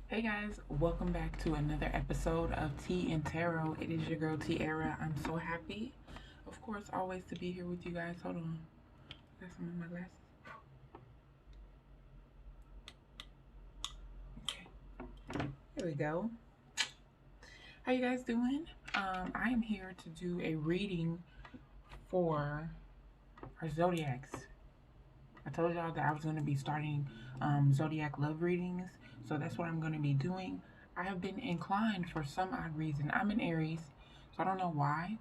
Hey guys, welcome back to another episode of Tea and Tarot. It is your girl Tiara. I'm so happy, of course, always to be here with you guys. Hold on, got some of my glasses. Okay, here we go. How you guys doing? I am here to do a reading for our zodiacs. I told y'all that I was going to be starting Zodiac love readings, so that's what I'm going to be doing. I have been inclined for some odd reason. I'm an Aries, so I don't know why,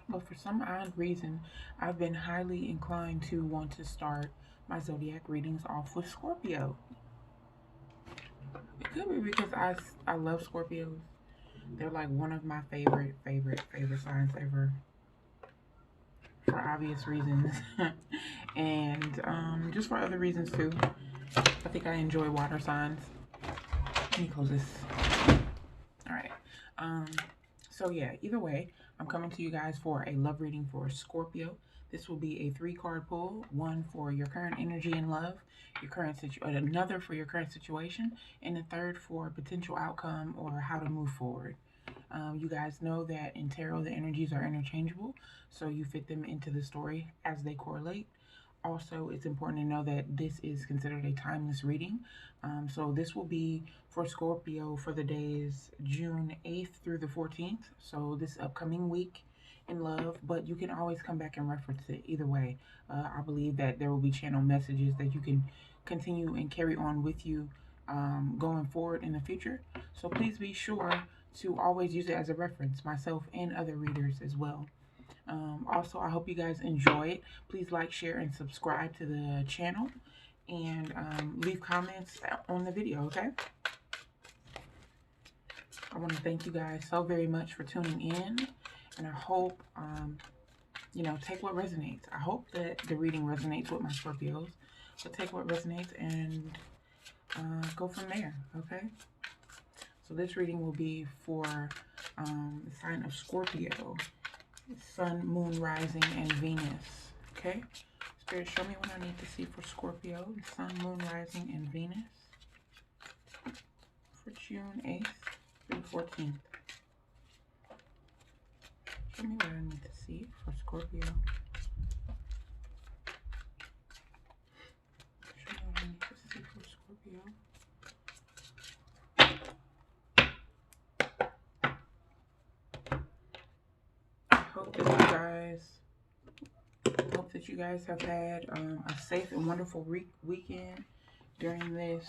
but for some odd reason, I've been highly inclined to want to start my zodiac readings off with Scorpio. It could be because I love Scorpios. They're like one of my favorite signs ever, for obvious reasons, and just for other reasons too. I think I enjoy water signs. Let me close this. All right. So yeah, either way, I'm coming to you guys for a love reading for Scorpio. This will be a 3-card pull, one for your current energy in love, your current another for your current situation, and a third for potential outcome or how to move forward. You guys know that in tarot the energies are interchangeable, so you fit them into the story as they correlate. Also, it's important to know that this is considered a timeless reading. So this will be for Scorpio for the days June 8th through the 14th. So this upcoming week in love, but you can always come back and reference it either way. I believe that there will be channel messages that you can continue and carry on with you going forward in the future. So please be sure to always use it as a reference, myself and other readers as well. Also, I hope you guys enjoy it. Please like, share, and subscribe to the channel, and leave comments on the video, okay? I want to thank you guys so very much for tuning in, and I hope, take what resonates. I hope that the reading resonates with my Scorpios, so take what resonates and go from there, okay? So this reading will be for the sign of Scorpio. Sun, Moon, Rising, and Venus. Okay? Spirit, show me what I need to see for Scorpio. Sun, Moon, Rising, and Venus. For June 8th through 14th. Show me what I need to see for Scorpio. Show me what I need to see for Scorpio. Hope that you guys have had a safe and wonderful weekend during this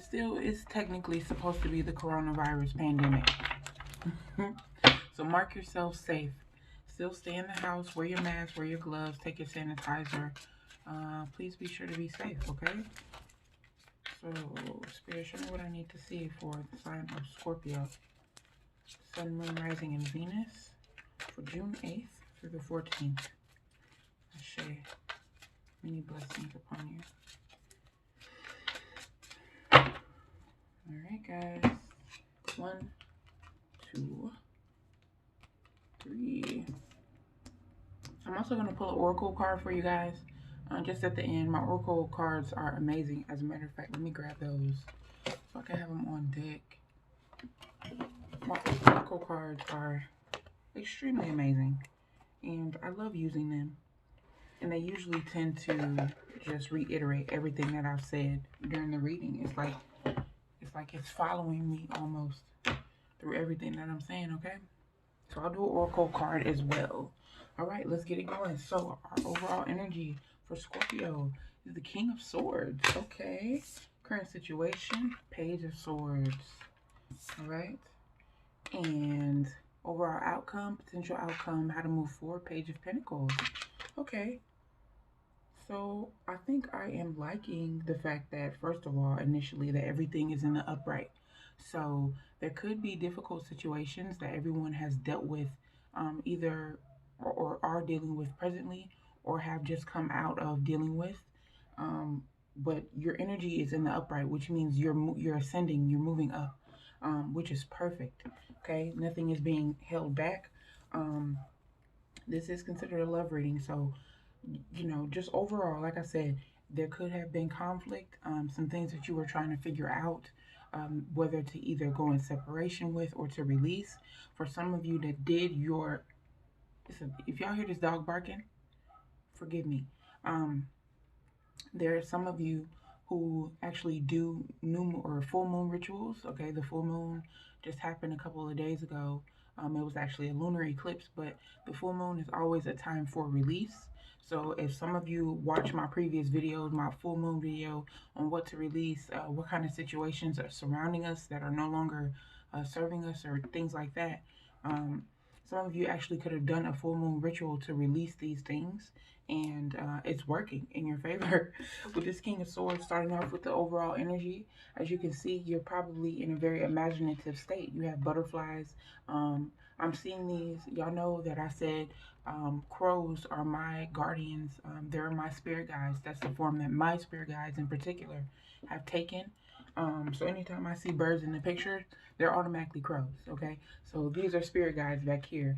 still is technically supposed to be the coronavirus pandemic. So mark yourself safe. Still stay in the house, wear your mask, wear your gloves, take your sanitizer. Please be sure to be safe, okay? So, Spirit, show me what I need to see for the sign of Scorpio. Sun, Moon, Rising, and Venus for June 8th through the 14th. Ashe. Many blessings upon you. Alright, guys. 1, 2, 3. I'm also going to pull an oracle card for you guys just at the end. My oracle cards are amazing. As a matter of fact, let me grab those so I can have them on deck. My oracle cards are extremely amazing, and I love using them. And they usually tend to just reiterate everything that I've said during the reading. It's like it's following me almost through everything that I'm saying, okay? So I'll do an oracle card as well. All right, let's get it going. So our overall energy for Scorpio is the King of Swords. Okay. Current situation, Page of Swords. All right. And overall outcome, potential outcome, how to move forward, Page of Pentacles. Okay. So I think I am liking the fact that, first of all, initially, that everything is in the upright. So there could be difficult situations that everyone has dealt with either or are dealing with presently, or have just come out of dealing with. But your energy is in the upright, which means you're ascending, you're moving up, which is perfect. Okay, nothing is being held back. This is considered a love reading, so just overall, like I said, there could have been conflict, some things that you were trying to figure out, whether to either go in separation with or to release. For some of you that did your, if y'all hear this dog barking, forgive me. Um, there are some of you who actually do new or full moon rituals. Okay, the full moon just happened a couple of days ago. It was actually a lunar eclipse, but the full moon is always a time for release. So if some of you watch my previous videos, my full moon video on what to release, what kind of situations are surrounding us that are no longer serving us, or things like that, um, some of you actually could have done a full moon ritual to release these things, and it's working in your favor. With this King of Swords, starting off with the overall energy, as you can see, you're probably in a very imaginative state. You have butterflies. I'm seeing these. Y'all know that I said crows are my guardians. They're my spirit guides. That's the form that my spirit guides in particular have taken. So anytime I see birds in the picture, they're automatically crows, okay? So these are spirit guides back here.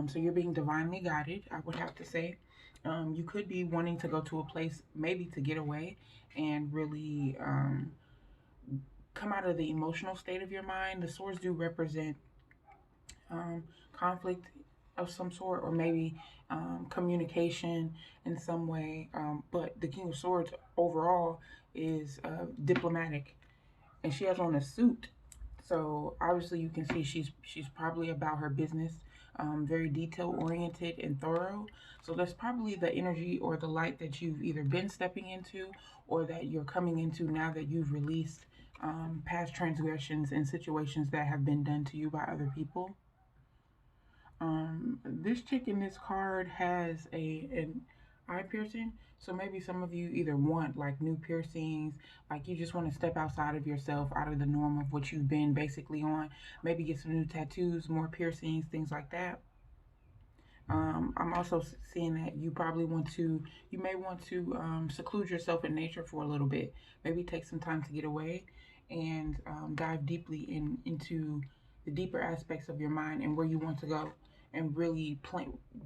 So you're being divinely guided, I would have to say. You could be wanting to go to a place maybe to get away and really come out of the emotional state of your mind. The swords do represent conflict of some sort, or maybe communication in some way. But the King of Swords overall is diplomatic, and she has on a suit. So obviously you can see she's probably about her business, very detail oriented and thorough. So that's probably the energy or the light that you've either been stepping into, or that you're coming into now that you've released past transgressions and situations that have been done to you by other people. This chick in this card has an eye piercing. So maybe some of you either want like new piercings, like you just want to step outside of yourself, out of the norm of what you've been basically on. Maybe get some new tattoos, more piercings, things like that. I'm also seeing that you may want to seclude yourself in nature for a little bit. Maybe take some time to get away and dive deeply into the deeper aspects of your mind and where you want to go, and really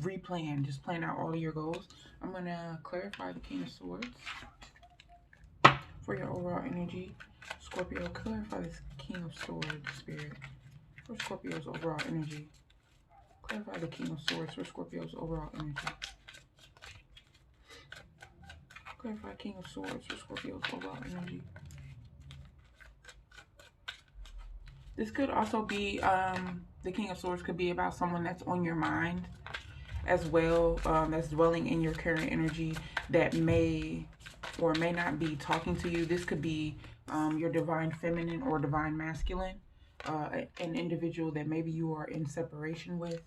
replan, just plan out all of your goals. I'm going to clarify the King of Swords for your overall energy. Scorpio, clarify this King of Swords, Spirit, for Scorpio's overall energy. Clarify the King of Swords for Scorpio's overall energy. Clarify King of Swords for Scorpio's overall energy. This could also be, the King of Swords could be about someone that's on your mind as well, that's dwelling in your current energy, that may or may not be talking to you. This could be your divine feminine or divine masculine, an individual that maybe you are in separation with,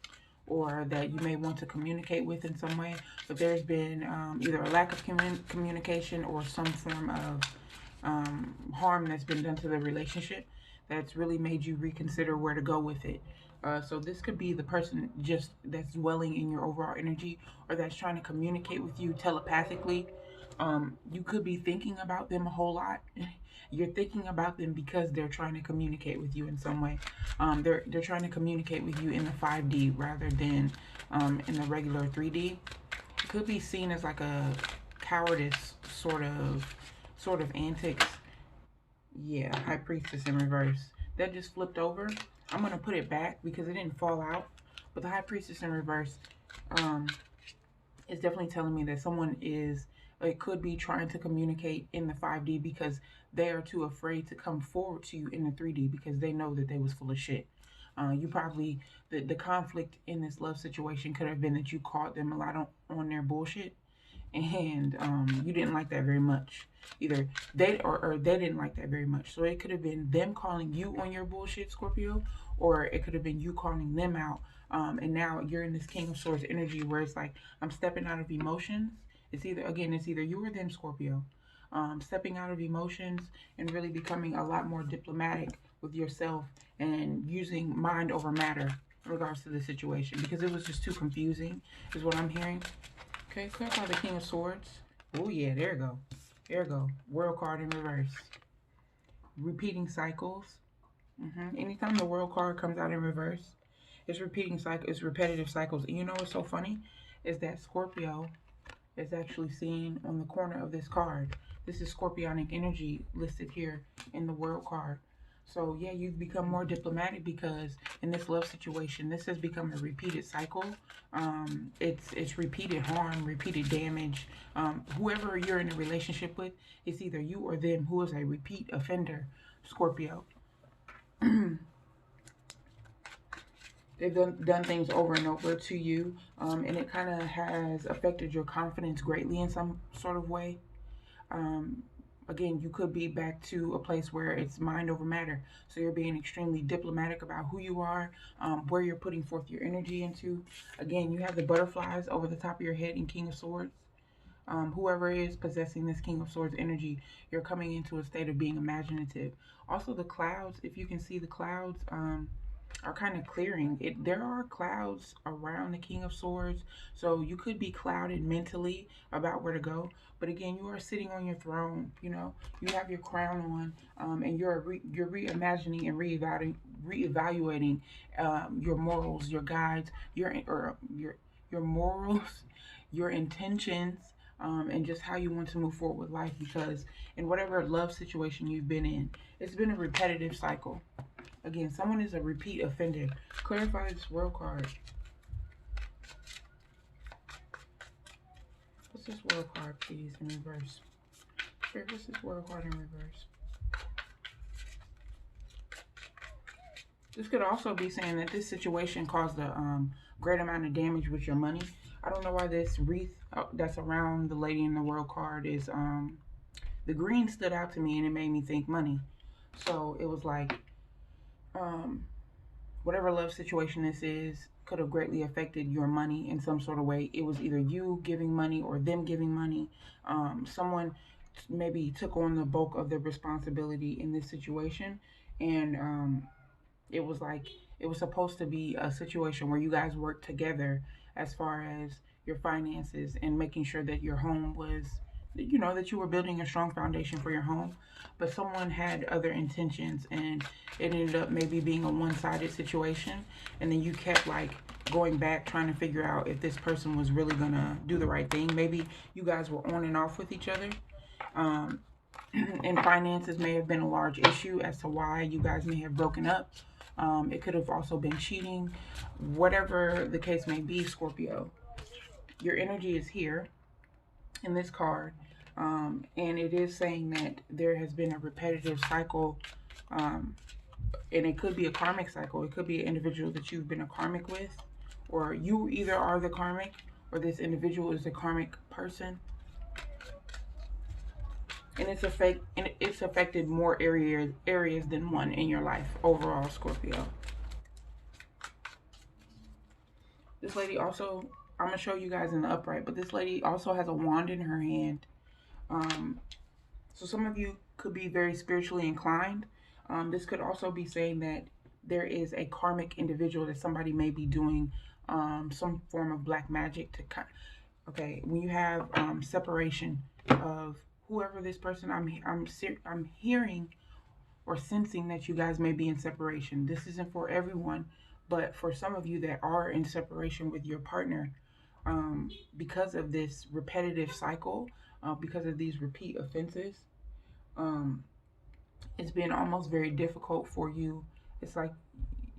or that you may want to communicate with in some way, but there's been either a lack of communication or some form of harm that's been done to the relationship that's really made you reconsider where to go with it. So this could be the person just that's dwelling in your overall energy, or that's trying to communicate with you telepathically. You could be thinking about them a whole lot. You're thinking about them because they're trying to communicate with you in some way. They're trying to communicate with you in the 5D rather than in the regular 3D. It could be seen as like a cowardice sort of antics. Yeah, High Priestess in reverse. That just flipped over. I'm going to put it back because it didn't fall out. But the High Priestess in reverse is definitely telling me that someone it could be trying to communicate in the 5D because they are too afraid to come forward to you in the 3D because they know that they was full of shit. You probably, the conflict in this love situation could have been that you caught them a lot on their bullshit, and you didn't like that very much. Either they or they didn't like that very much. So it could have been them calling you on your bullshit, Scorpio, or it could have been you calling them out. And now you're in this King of Swords energy where it's like, I'm stepping out of emotions. It's either you or them, Scorpio. Stepping out of emotions and really becoming a lot more diplomatic with yourself and using mind over matter in regards to the situation, because it was just too confusing is what I'm hearing. Okay, clarify the King of Swords. Oh yeah, there you go. There you go. World card in reverse. Repeating cycles. Anytime the World card comes out in reverse, it's repeating cycles. It's repetitive cycles. And you know what's so funny is that Scorpio is actually seen on the corner of this card. This is Scorpionic energy listed here in the World card. So yeah, you've become more diplomatic because in this love situation, this has become a repeated cycle. It's repeated harm, repeated damage. Whoever you're in a relationship with, it's either you or them who is a repeat offender, Scorpio. They've done things over and over to you, and it kind of has affected your confidence greatly in some sort of way. Again, you could be back to a place where it's mind over matter. So you're being extremely diplomatic about who you are, where you're putting forth your energy into. Again, you have the butterflies over the top of your head in King of Swords. Whoever is possessing this King of Swords energy, you're coming into a state of being imaginative. Also, the clouds, if you can see the clouds, are kind of clearing. There are clouds around the King of Swords, so you could be clouded mentally about where to go. But again, you are sitting on your throne. You know, you have your crown on, and you're reimagining and reevaluating your morals, your guides, your morals, your intentions, and just how you want to move forward with life. Because in whatever love situation you've been in, it's been a repetitive cycle. Again, someone is a repeat offender. Clarify this World card. What's this World card, please, in reverse? Spirit, what's this World card in reverse? This could also be saying that this situation caused a great amount of damage with your money. I don't know why this wreath that's around the Lady in the World card is, the green stood out to me and it made me think money. So it was like, whatever love situation this is could have greatly affected your money in some sort of way. It was either you giving money or them giving money. Someone maybe took on the bulk of the responsibility in this situation, and it was like it was supposed to be a situation where you guys worked together as far as your finances and making sure that your home was, you know, that you were building a strong foundation for your home. But someone had other intentions and it ended up maybe being a one-sided situation, and then you kept like going back trying to figure out if this person was really gonna do the right thing. Maybe you guys were on and off with each other, and finances may have been a large issue as to why you guys may have broken up. It could have also been cheating. Whatever the case may be, Scorpio, your energy is here in this card, and it is saying that there has been a repetitive cycle, and it could be a karmic cycle. It could be an individual that you've been a karmic with, or you either are the karmic or this individual is the karmic person. And it's affected more areas than one in your life overall, Scorpio. This lady also, I'm gonna show you guys in the upright, but this lady also has a wand in her hand. So some of you could be very spiritually inclined. This could also be saying that there is a karmic individual that somebody may be doing some form of black magic to cut. Okay, when you have separation of whoever this person, I'm hearing or sensing that you guys may be in separation. This isn't for everyone, but for some of you that are in separation with your partner, because of this repetitive cycle, because of these repeat offenses, it's been almost very difficult for you. It's like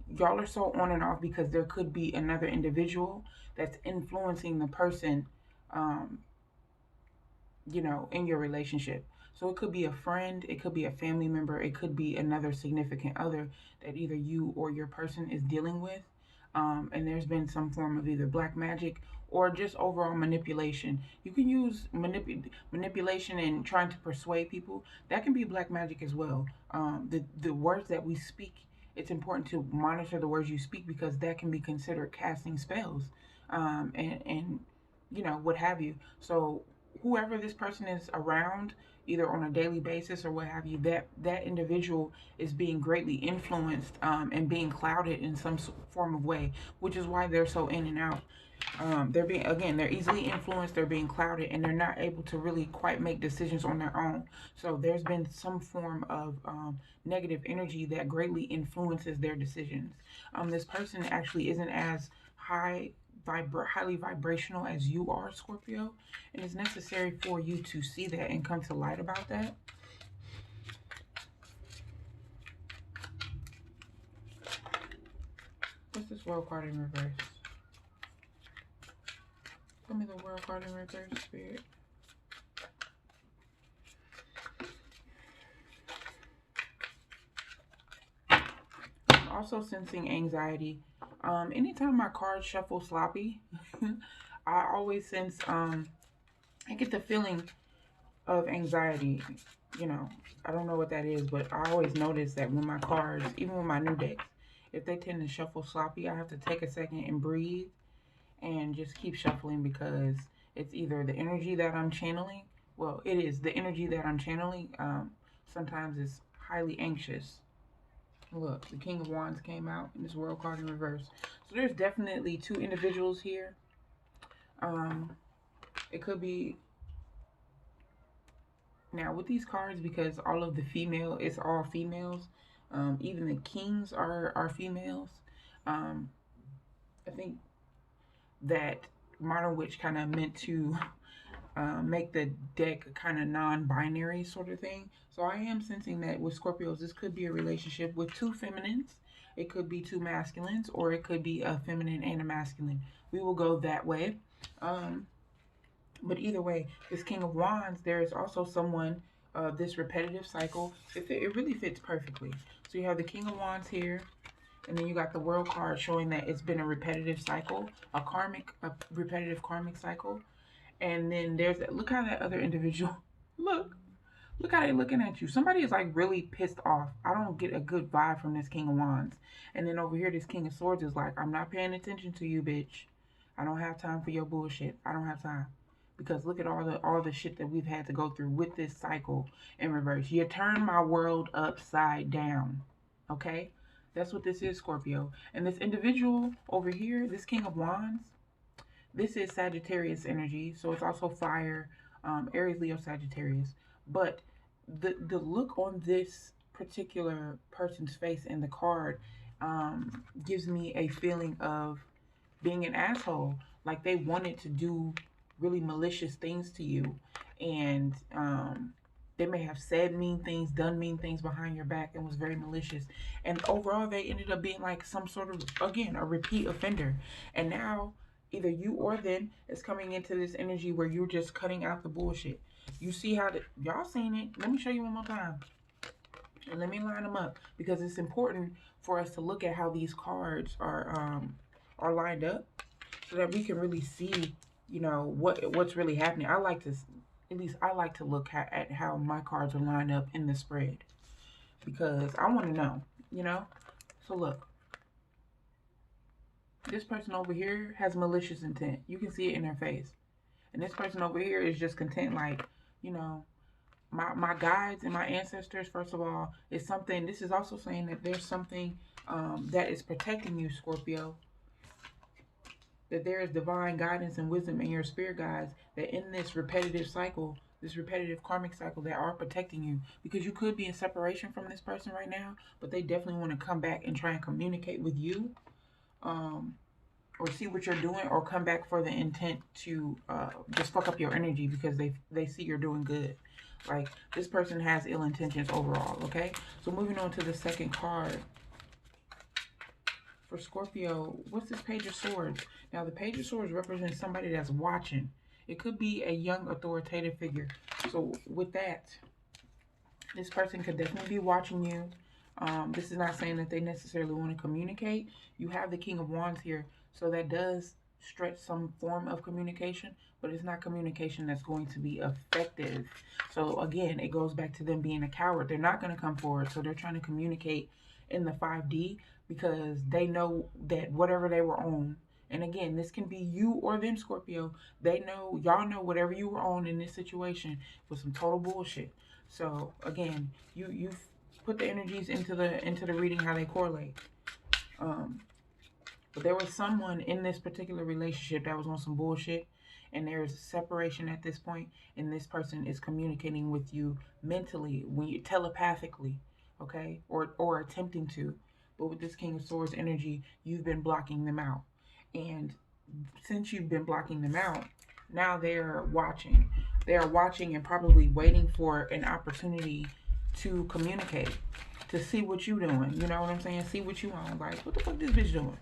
y'all are so on and off because there could be another individual that's influencing the person, you know, in your relationship. So it could be a friend, it could be a family member, it could be another significant other that either you or your person is dealing with. And there's been some form of either black magic or just overall manipulation. You can use manipulation and trying to persuade people. That can be black magic as well. The words that we speak, it's important to monitor the words you speak because that can be considered casting spells, and you know, what have you. So whoever this person is around, either on a daily basis or what have you, that individual is being greatly influenced, and being clouded in some form of way, which is why they're so in and out. They're easily influenced, they're being clouded, and they're not able to really quite make decisions on their own. So there's been some form of negative energy that greatly influences their decisions. This person actually isn't as high, highly vibrational as you are, Scorpio. And it's necessary for you to see that and come to light about that. What's this world card in reverse? Tell me the world card in reverse, Spirit. I'm also sensing anxiety. Anytime my cards shuffle sloppy, I always sense, I get the feeling of anxiety. You know, I don't know what that is, but I always notice that when my cards, even with my new decks, if they tend to shuffle sloppy, I have to take a second and breathe and just keep shuffling, because it's either the energy that I'm channeling. Well, it is the energy that I'm channeling. Sometimes it's highly anxious. Look, the King of Wands came out in this world card in reverse. So there's definitely two individuals here. It could be, now with these cards, because all of the it's all females. Even the kings are females. I think that Modern Witch kind of meant to make the deck kind of non-binary sort of thing. So I am sensing that with Scorpios, this could be a relationship with two feminines. It could be two masculines, or it could be a feminine and a masculine. We will go that way. But either way, this King of Wands, there is also someone, this repetitive cycle. It really fits perfectly. So you have the King of Wands here, and then you got the World card showing that it's been a repetitive cycle, a repetitive karmic cycle. And then there's that. Look how that other individual, look how they're looking at you. Somebody is like really pissed off. I don't get a good vibe from this King of Wands. And then over here, this King of Swords is like, I'm not paying attention to you, bitch. I don't have time for your bullshit. I don't have time. Because look at all the shit that we've had to go through with this cycle in reverse. You turn my world upside down. Okay? That's what this is, Scorpio. And this individual over here, this King of Wands, this is Sagittarius energy. So it's also fire, Aries, Leo, Sagittarius. But the look on this particular person's face in the card gives me a feeling of being an asshole. Like they wanted to do really malicious things to you, and they may have said mean things, done mean things behind your back, and was very malicious. And overall, they ended up being like some sort of, again, a repeat offender. And now, either you or them is coming into this energy where you're just cutting out the bullshit. You see how y'all seen it. Let me show you one more time. And let me line them up, because it's important for us to look at how these cards are lined up, so that we can really see, you know, what's really happening. I like to, at least I like to look at how my cards are lined up in the spread, because I want to know, you know. So look, this person over here has malicious intent. You can see it in their face. And this person over here is just content, like, you know, my guides and my ancestors, first of all, is something. This is also saying that there's something that is protecting you, Scorpio. That there is divine guidance and wisdom in your spirit guides, that in this repetitive cycle, this repetitive karmic cycle, that are protecting you. Because you could be in separation from this person right now, but they definitely want to come back and try and communicate with you, or see what you're doing, or come back for the intent to just fuck up your energy, because they see you're doing good. Like, this person has ill intentions overall, okay? So moving on to the second card. For Scorpio, what's this Page of Swords? Now, the Page of Swords represents somebody that's watching. It could be a young authoritative figure. So with that, this person could definitely be watching you. This is not saying that they necessarily want to communicate. You have the King of Wands here, so that does stretch some form of communication, but it's not communication that's going to be effective. So again, it goes back to them being a coward. They're not going to come forward, so they're trying to communicate in the 5D, because they know that whatever they were on, and again, this can be you or them, Scorpio, they know, y'all know whatever you were on in this situation was some total bullshit. So again, you've put the energies into the reading, how they correlate. But there was someone in this particular relationship that was on some bullshit, and there's separation at this point, and this person is communicating with you mentally, when you telepathically, okay, or attempting to. But with this King of Swords energy, you've been blocking them out. And since you've been blocking them out, now they're watching. They are watching and probably waiting for an opportunity to communicate, to see what you doing. You know what I'm saying? See what you on. Like, what the fuck this bitch doing?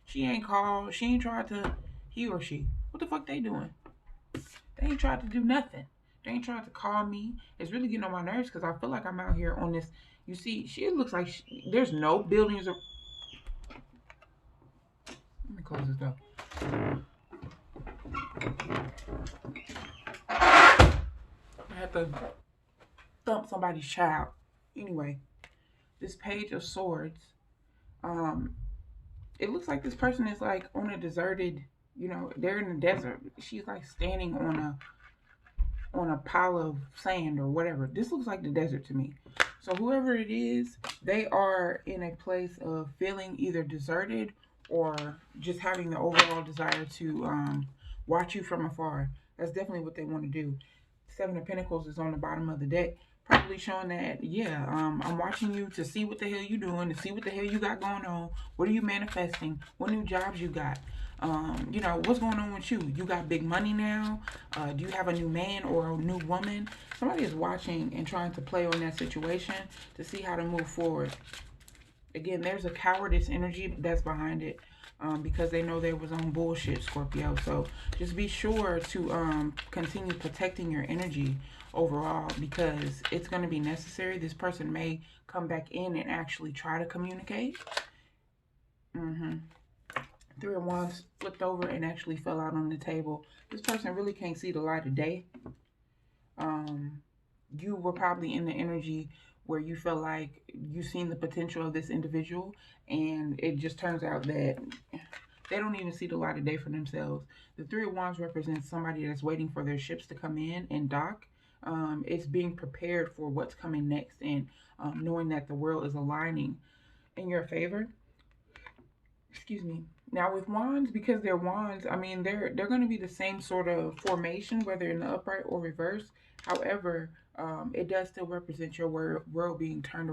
She ain't called. She ain't tried to. He or she. What the fuck they doing? They ain't tried to do nothing. They ain't tried to call me. It's really getting on my nerves because I feel like I'm out here on this. You see, it looks like there's no buildings. Let me close this door. I had to thump somebody's child. Anyway, this Page of Swords. It looks like this person is like on a deserted. You know, they're in the desert. She's like standing on a pile of sand or whatever. This looks like the desert to me. So whoever it is, they are in a place of feeling either deserted or just having the overall desire to watch you from afar. That's definitely what they want to do. Seven of Pentacles is on the bottom of the deck, probably showing that, yeah, I'm watching you to see what the hell you doing, to see what the hell you got going on. What are you manifesting? What new jobs you got? You know, what's going on with you? You got big money now? Do you have a new man or a new woman? Somebody is watching and trying to play on that situation to see how to move forward. Again, there's a cowardice energy that's behind it. Because they know they was on bullshit, Scorpio. So just be sure to continue protecting your energy overall, because it's going to be necessary. This person may come back in and actually try to communicate. Three of Wands flipped over and actually fell out on the table. This person really can't see the light of day. You were probably in the energy where you felt like you seen the potential of this individual, and it just turns out that they don't even see the light of day for themselves. The Three of Wands represents somebody that's waiting for their ships to come in and dock. It's being prepared for what's coming next, and knowing that the world is aligning in your favor. Excuse me. Now with Wands, because they're Wands, I mean, they're going to be the same sort of formation, whether in the upright or reverse. However, it does still represent your world being turned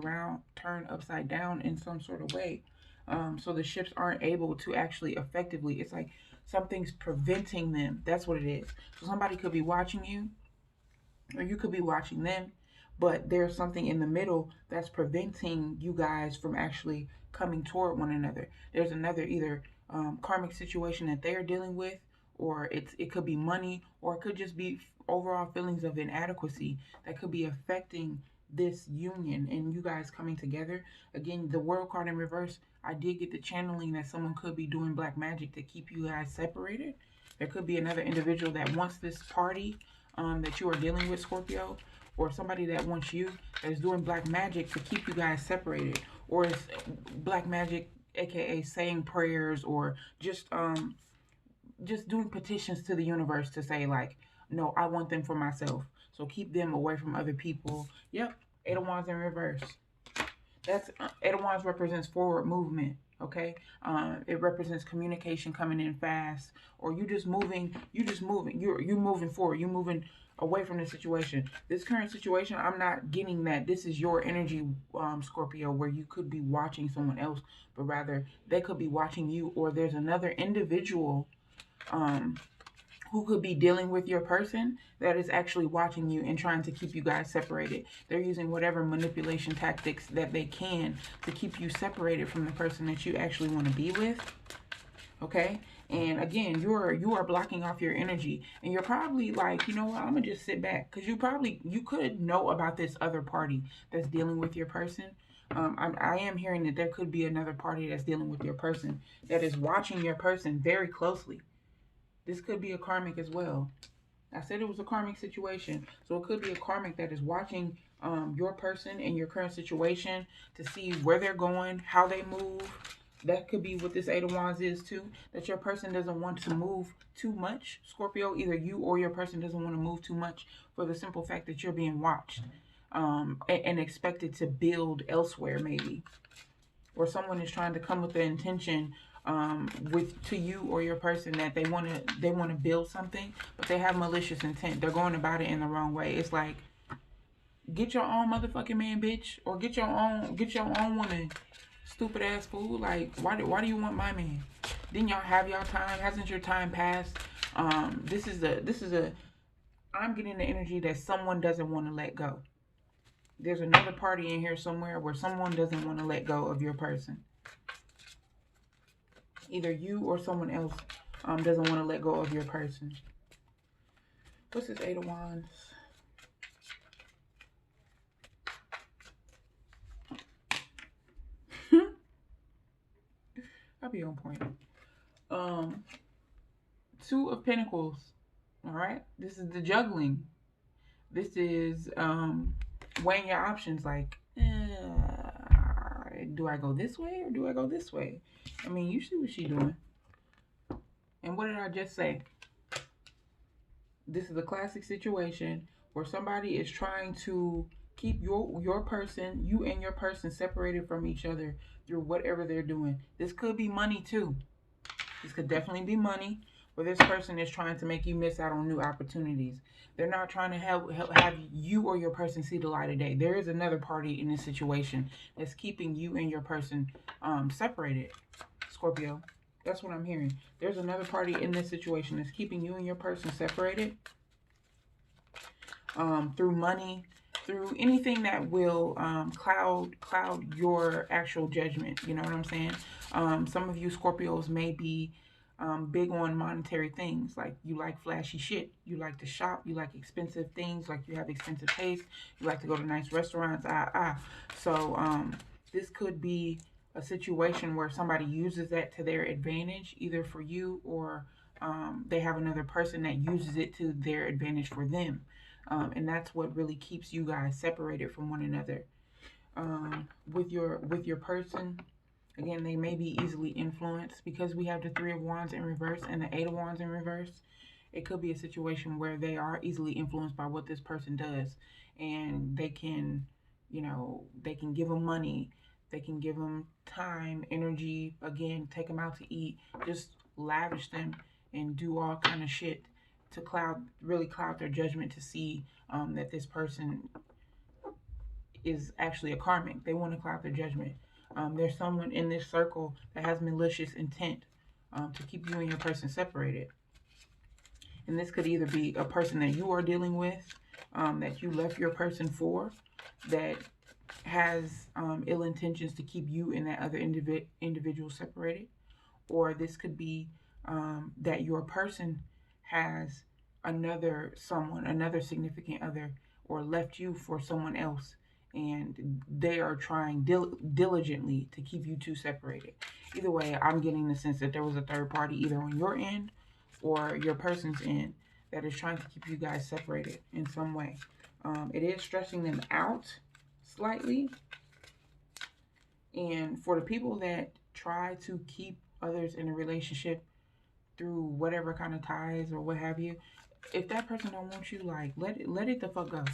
upside down in some sort of way. So the ships aren't able to actually effectively, it's like something's preventing them. That's what it is. So somebody could be watching you, or you could be watching them, but there's something in the middle that's preventing you guys from actually coming toward one another. There's another either karmic situation that they're dealing with, or it could be money, or it could just be overall feelings of inadequacy that could be affecting this union and you guys coming together. Again, the World card in reverse, I did get the channeling that someone could be doing black magic to keep you guys separated. There could be another individual that wants this party that you are dealing with, Scorpio, or somebody that wants you, that is doing black magic to keep you guys separated, or it's black magic, aka saying prayers, or just doing petitions to the universe to say like, no, I want them for myself, so keep them away from other people. Yep, Eight of Wands in reverse. That's Eight of Wands represents forward movement. Okay, it represents communication coming in fast, or you moving you're moving forward, you're moving away from the situation. This current situation, I'm not getting that this is your energy, Scorpio, where you could be watching someone else, but rather they could be watching you, or there's another individual who could be dealing with your person that is actually watching you and trying to keep you guys separated. They're using whatever manipulation tactics that they can to keep you separated from the person that you actually want to be with. Okay? And again, you are blocking off your energy, and you're probably like, you know what, I'm gonna just sit back, because you could know about this other party that's dealing with your person. I am hearing that there could be another party that's dealing with your person that is watching your person very closely. This could be a karmic as well. I said it was a karmic situation. So it could be a karmic that is watching your person and your current situation to see where they're going, how they move. That could be what this Eight of Wands is too. That your person doesn't want to move too much, Scorpio. Either you or your person doesn't want to move too much, for the simple fact that you're being watched and expected to build elsewhere maybe. Or someone is trying to come with the intention to you or your person that they want to build something, but they have malicious intent. They're going about it in the wrong way. It's like, get your own motherfucking man, bitch, or get your own woman, stupid ass fool. Like, why do you want my man? Didn't y'all have y'all time? Hasn't your time passed? This is a I'm getting the energy that someone doesn't want to let go. There's another party in here somewhere where someone doesn't want to let go of your person. Either you or someone else doesn't want to let go of your person. What's this Eight of Wands? I'll be on point. Two of Pentacles. All right. This is the juggling. This is weighing your options. Like, do I go this way or do I go this way? I mean, you see what she's doing. And what did I just say? This is a classic situation where somebody is trying to keep your person, you and your person, separated from each other through whatever they're doing. This could be money too. This could definitely be money, where this person is trying to make you miss out on new opportunities. They're not trying to have you or your person see the light of day. There is another party in this situation that's keeping you and your person separated, Scorpio. That's what I'm hearing. There's another party in this situation that's keeping you and your person separated through money, through anything that will cloud your actual judgment. You know what I'm saying? Some of you Scorpios may be big on monetary things. Like, you like flashy shit. You like to shop. You like expensive things. Like, you have expensive taste. You like to go to nice restaurants. So this could be a situation where somebody uses that to their advantage, either for you or they have another person that uses it to their advantage for them. And that's what really keeps you guys separated from one another. With your person, again, they may be easily influenced, because we have the Three of Wands in reverse and the Eight of Wands in reverse. It could be a situation where they are easily influenced by what this person does, and they can, they can give them money, they can give them time, energy, again, take them out to eat, just lavish them and do all kind of shit to really cloud their judgment, to see that this person is actually a karmic. They want to cloud their judgment. There's someone in this circle that has malicious intent to keep you and your person separated. And this could either be a person that you are dealing with, that you left your person for, that has ill intentions to keep you and that other individual separated. Or this could be that your person has another significant other, or left you for someone else, and they are trying diligently to keep you two separated. Either way, I'm getting the sense that there was a third party, either on your end or your person's end, that is trying to keep you guys separated in some way. It is stressing them out slightly. And for the people that try to keep others in a relationship through whatever kind of ties or what have you, if that person don't want you, like, let it the fuck go.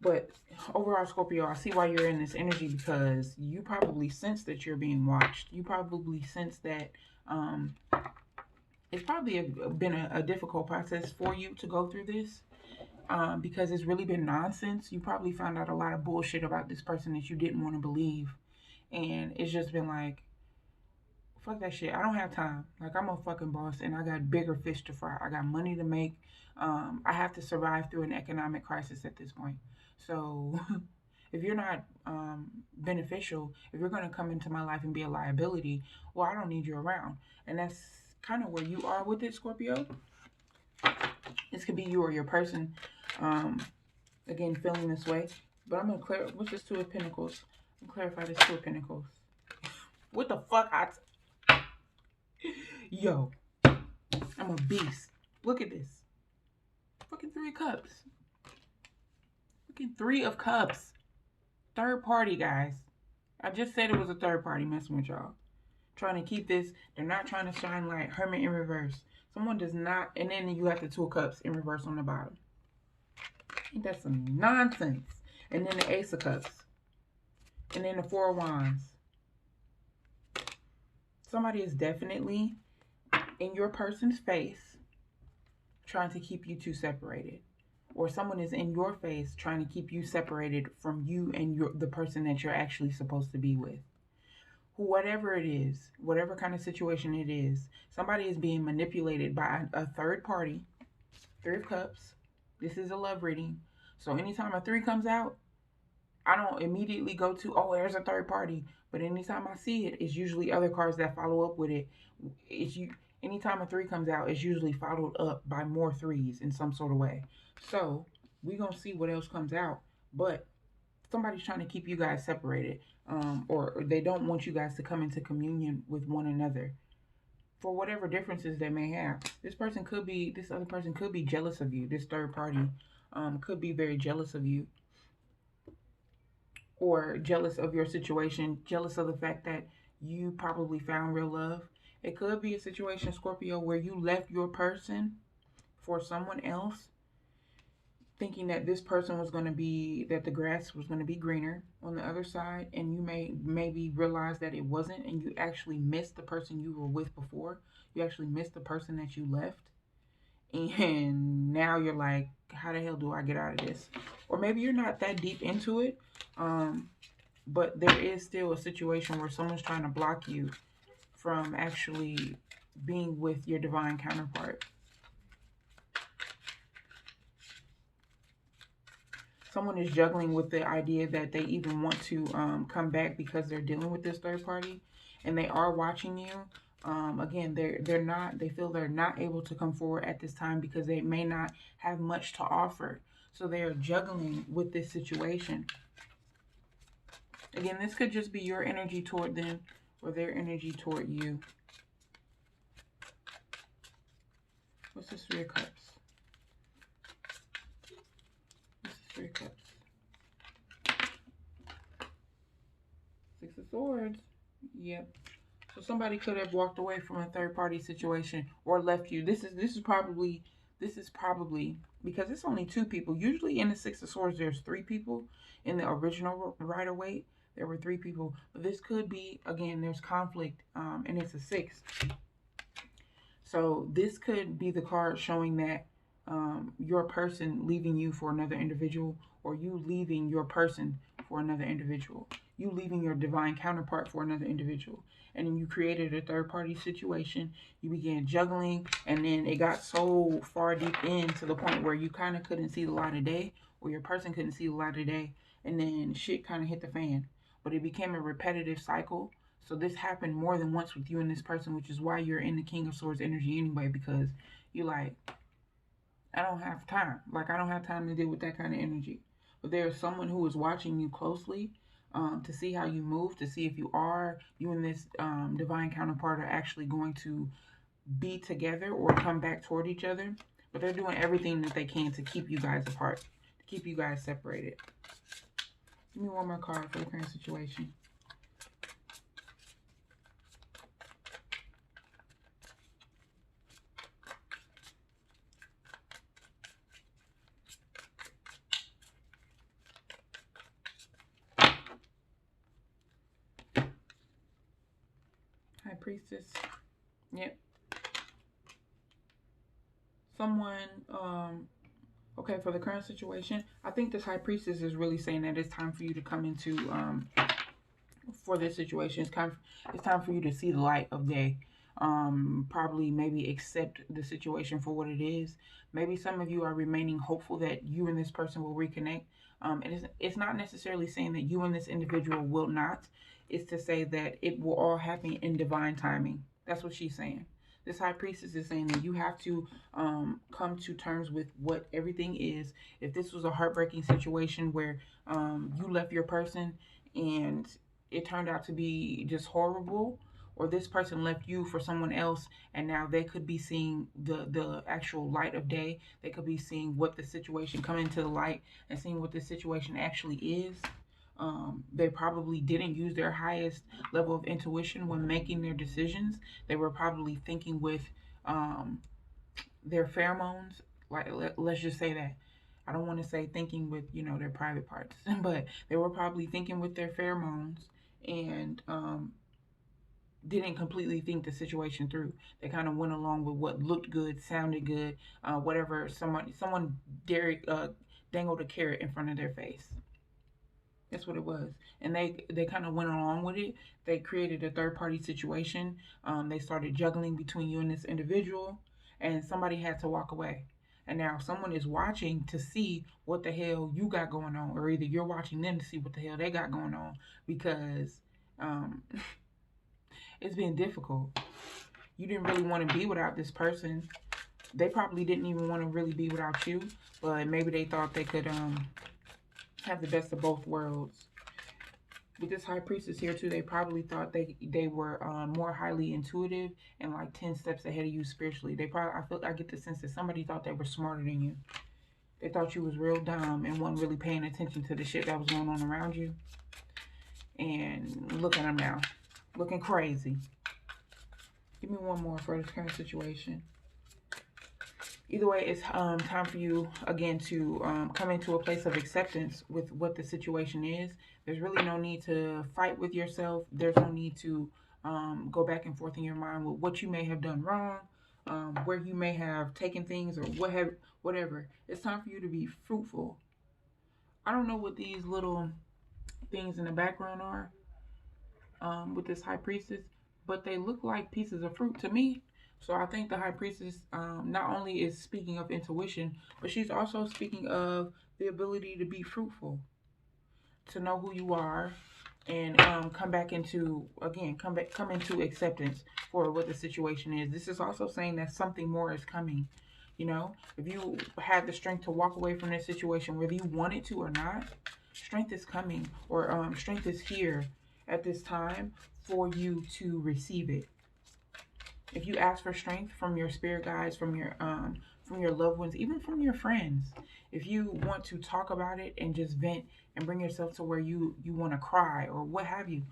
But overall, Scorpio, I see why you're in this energy, because you probably sense that you're being watched. You probably sense that it's probably been a difficult process for you to go through this, because it's really been nonsense. You probably found out a lot of bullshit about this person that you didn't want to believe. And it's just been like, fuck that shit. I don't have time. Like, I'm a fucking boss and I got bigger fish to fry. I got money to make. I have to survive through an economic crisis at this point. So if you're not beneficial, if you're going to come into my life and be a liability, well, I don't need you around. And that's kind of where you are with it, Scorpio. This could be you or your person, again, feeling this way. But I'm going to clear, what's this Two of Pentacles? I'm going to clarify this Two of Pentacles. What the fuck? Yo, I'm a beast. Look at this. Fucking Three of Cups. Fucking Three of Cups. Third party, guys. I just said it was a third party messing with y'all. Trying to keep this. They're not trying to shine light. Hermit in reverse. Someone does not. And then you have the Two of Cups in reverse on the bottom. Ain't that some nonsense? And then the Ace of Cups. And then the Four of Wands. Somebody is definitely in your person's face trying to keep you two separated. Or someone is in your face trying to keep you separated from you and the person that you're actually supposed to be with. whatever it is, whatever kind of situation it is, somebody is being manipulated by a third party. Three of Cups. This is a love reading. So anytime a three comes out, I don't immediately go to, oh, there's a third party. But anytime I see it, it's usually other cards that follow up with it. It's you. Anytime a three comes out, it's usually followed up by more threes in some sort of way. So we're gonna see what else comes out. But somebody's trying to keep you guys separated, or they don't want you guys to come into communion with one another for whatever differences they may have. This other person could be jealous of you. This third party could be very jealous of you, or jealous of your situation, jealous of the fact that you probably found real love. It could be a situation, Scorpio, where you left your person for someone else, thinking that this person was going to be, that the grass was going to be greener on the other side, and you maybe realize that it wasn't, and you actually missed the person you were with before. You actually missed the person that you left, and now you're like, how the hell do I get out of this? Or maybe you're not that deep into it, but there is still a situation where someone's trying to block you from actually being with your divine counterpart. Someone is juggling with the idea that they even want to come back because they're dealing with this third party, and they are watching you. Again, they feel they're not able to come forward at this time because they may not have much to offer. So they are juggling with this situation. Again, this could just be your energy toward them or their energy toward you. What's this Three of Cups? What's this Three of Cups? Six of Swords. Yep. So somebody could have walked away from a third party situation or left you. This is probably because it's only two people. Usually in the Six of Swords there's three people. In the original Rider-Waite there were three people. But this could be, again, there's conflict, and it's a six. So this could be the card showing that your person leaving you for another individual, or you leaving your person for another individual. You leaving your divine counterpart for another individual. And then you created a third party situation. You began juggling, and then it got so far deep in to the point where you kind of couldn't see the light of day, or your person couldn't see the light of day, and then shit kind of hit the fan. But it became a repetitive cycle. So this happened more than once with you and this person, which is why you're in the King of Swords energy anyway, because you're like, I don't have time. Like, I don't have time to deal with that kind of energy. But there's someone who is watching you closely, to see how you move, to see if you and this divine counterpart are actually going to be together or come back toward each other. But they're doing everything that they can to keep you guys apart, to keep you guys separated. Give me one more card for the current situation. High Priestess. Yep. Someone, okay, for the current situation, I think this High Priestess is really saying that it's time for you to come into, for this situation, it's time for you to see the light of day. Probably maybe accept the situation for what it is. Maybe some of you are remaining hopeful that you and this person will reconnect. And it's not necessarily saying that you and this individual will not. It's to say that it will all happen in divine timing. That's what she's saying. This High Priestess is saying that you have to come to terms with what everything is. If this was a heartbreaking situation where you left your person and it turned out to be just horrible, or this person left you for someone else and now they could be seeing the actual light of day. They could be seeing what the situation, coming to the light and seeing what the situation actually is. They probably didn't use their highest level of intuition when making their decisions. They were probably thinking with their pheromones. Like, let's just say that. I don't want to say thinking with, their private parts, but they were probably thinking with their pheromones, and didn't completely think the situation through. They kind of went along with what looked good, sounded good, whatever. Someone dangled a carrot in front of their face. That's what it was. And they kind of went along with it. They created a third party situation. They started juggling between you and this individual, and somebody had to walk away. And now someone is watching to see what the hell you got going on, or either you're watching them to see what the hell they got going on, because um, it's been difficult. You didn't really want to be without this person. They probably didn't even want to really be without you, but maybe they thought they could have the best of both worlds. With this high priestess here too, they probably thought they were more highly intuitive and like 10 steps ahead of you spiritually. They probably, I get the sense that somebody thought they were smarter than you. They thought you was real dumb and wasn't really paying attention to the shit that was going on around you. And look at them now, looking crazy. Give me one more for this current situation. Either way, it's time for you again to come into a place of acceptance with what the situation is. There's really no need to fight with yourself. There's no need to go back and forth in your mind with what you may have done wrong, where you may have taken things, or whatever. It's time for you to be fruitful. I don't know what these little things in the background are with this high priestess, but they look like pieces of fruit to me. So I think the high priestess not only is speaking of intuition, but she's also speaking of the ability to be fruitful, to know who you are, and come back into, again, come into acceptance for what the situation is. This is also saying that something more is coming. You know, if you have the strength to walk away from this situation, whether you want it to or not, strength is coming, or strength is here at this time for you to receive it. If you ask for strength from your spirit guides, from your loved ones, even from your friends, if you want to talk about it and just vent and bring yourself to where you want to cry or what have you,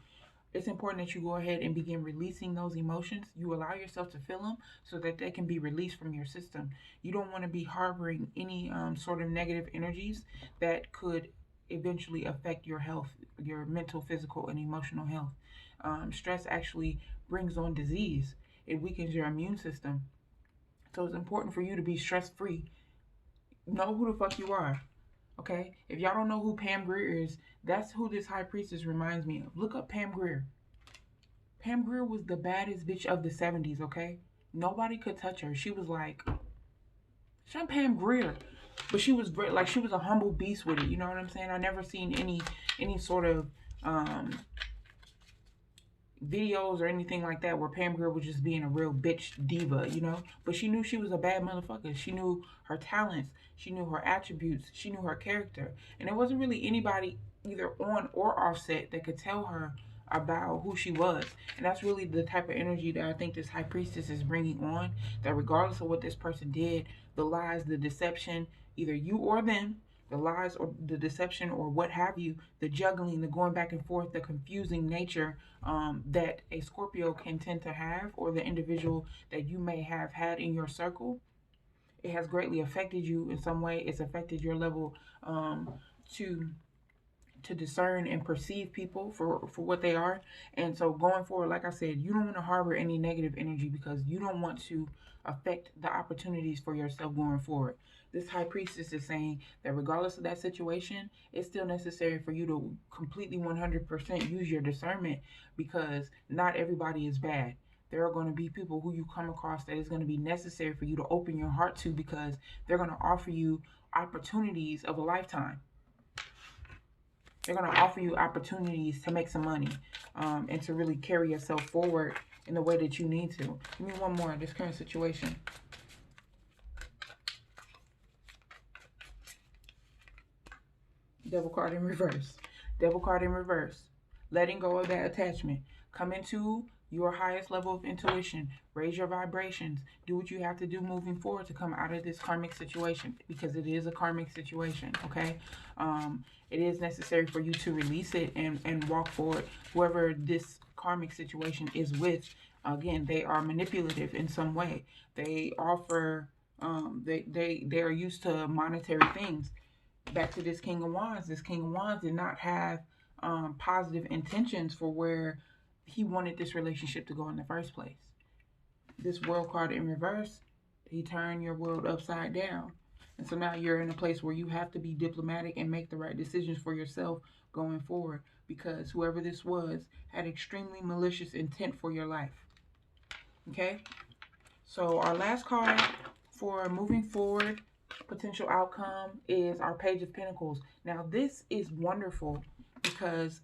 it's important that you go ahead and begin releasing those emotions. You allow yourself to feel them so that they can be released from your system. You don't want to be harboring any sort of negative energies that could eventually affect your health, your mental, physical, and emotional health. Stress actually brings on disease. It weakens your immune system. So it's important for you to be stress free. Know who the fuck you are. Okay? If y'all don't know who Pam Grier is, that's who this high priestess reminds me of. Look up Pam Grier. Pam Grier was the baddest bitch of the 70s, okay? Nobody could touch her. She was like, she's Pam Grier. But she was like, she was a humble beast with it. You know what I'm saying? I never seen any sort of videos or anything like that where Pam Grier was just being a real bitch diva, you know? But she knew she was a bad motherfucker. She knew her talents. She knew her attributes. She knew her character. And there wasn't really anybody either on or offset that could tell her about who she was. And that's really the type of energy that I think this high priestess is bringing on, that regardless of what this person did, the lies, the deception, either you or them, the lies or the deception or what have you, the juggling, the going back and forth, the confusing nature that a Scorpio can tend to have, or the individual that you may have had in your circle, it has greatly affected you in some way. It's affected your level to discern and perceive people for what they are. And so going forward, like I said, you don't want to harbor any negative energy because you don't want to affect the opportunities for yourself going forward. This high priestess is saying that regardless of that situation, it's still necessary for you to completely 100% use your discernment, because not everybody is bad. There are going to be people who you come across that is going to be necessary for you to open your heart to, because they're going to offer you opportunities of a lifetime. They're going to offer you opportunities to make some money and to really carry yourself forward in the way that you need to. Give me one more of this current situation. Devil card in reverse. Devil card in reverse. Letting go of that attachment. Come into your highest level of intuition. Raise your vibrations. Do what you have to do moving forward to come out of this karmic situation, because it is a karmic situation, okay? It is necessary for you to release it and walk forward. Whoever this karmic situation is with, again, they are manipulative in some way. They offer, they are used to monetary things. Back to this King of Wands. This King of Wands did not have positive intentions for where he wanted this relationship to go in the first place. This World card in reverse, he turned your world upside down. And so now you're in a place where you have to be diplomatic and make the right decisions for yourself going forward, because whoever this was had extremely malicious intent for your life. Okay? So our last card for moving forward, potential outcome, is our Page of Pentacles. Now this is wonderful because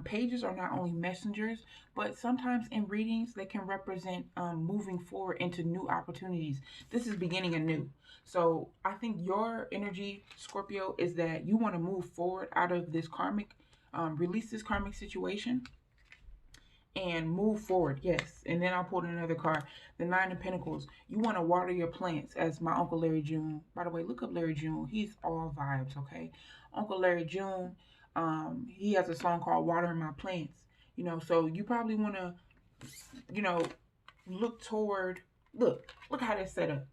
pages are not only messengers, but sometimes in readings they can represent moving forward into new opportunities. This is beginning anew. So I think your energy, Scorpio, is that you want to move forward out of this karmic, release this karmic situation and move forward. Yes. And then I'll pull another card, the Nine of Pentacles. You want to water your plants, as my Uncle Larry June. By the way, look up Larry June. He's all vibes, okay? Uncle Larry June, he has a song called Watering My Plants. You know, so you probably want to, you know, look toward, look how that's set up.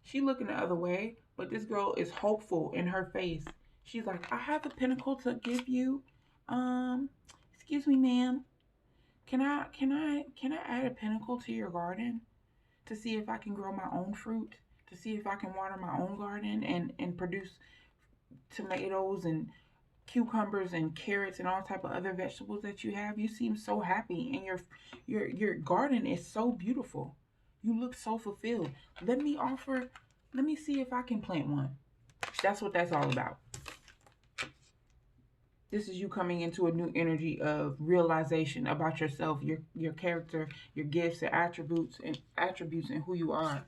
She looking the other way, but this girl is hopeful in her face. She's like, I have a pentacle to give you. Excuse me, ma'am. Can I add a pentacle to your garden to see if I can grow my own fruit, to see if I can water my own garden and produce tomatoes and cucumbers and carrots and all type of other vegetables that you have? You seem so happy and your garden is so beautiful. You look so fulfilled. Let me see if I can plant one. That's what that's all about. This is you coming into a new energy of realization about yourself, your character, your gifts and attributes and who you are.